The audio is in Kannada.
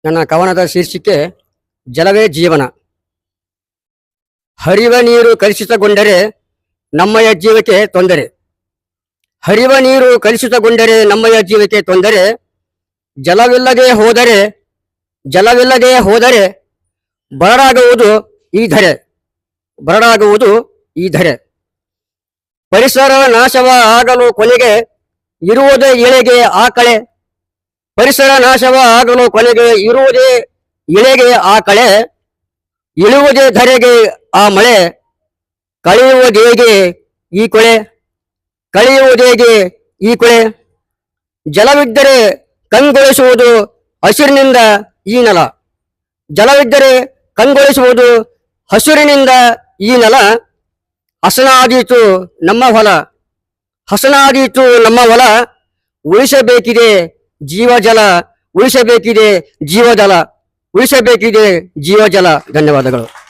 ನನ್ನ ಕವನದ ಶೀರ್ಷಿಕೆ ಜಲವೇ ಜೀವನ. ಹರಿವ ನೀರು ಕಲುಷಿತಗೊಂಡರೆ ನಮ್ಮಯ ಜೀವಕ್ಕೆ ತೊಂದರೆ. ಹರಿವ ನೀರು ಕಲುಷಿತಗೊಂಡರೆ ನಮ್ಮಯ ಜೀವಕ್ಕೆ ತೊಂದರೆ. ಜಲವಿಲ್ಲದೆ ಹೋದರೆ ಬರಡಾಗುವುದು ಈ ಧರೆ. ಪರಿಸರ ನಾಶವ ಆಗಲು ಕೊನೆಗೆ ಇರುವುದೇ ಇಳೆಗೆ ಆಕಳೆ. ಪರಿಸರ ನಾಶವ ಆಗಲು ಕೊನೆಗೆ ಇರುವುದೇ ಇಳೆಗೆ ಆಕಳೆ. ಇಳುವುದೇ ಧರೆಗೆ ಆ ಮಳೆ. ಕಳೆಯುವುದೇಗೆ ಈ ಕೊಳೆ. ಜಲವಿದ್ದರೆ ಕಂಗೊಳಿಸುವುದು ಹಸಿರಿನಿಂದ ಈ ನೆಲ. ಜಲವಿದ್ದರೆ ಕಂಗೊಳಿಸುವುದು ಹಸಿರಿನಿಂದ ಈ ನೆಲ. ಹಸನಾದೀತು ನಮ್ಮ ಹೊಲ. ಉಳಿಸಬೇಕಿದೆ ಜೀವಜಲ. ಧನ್ಯವಾದಗಳು.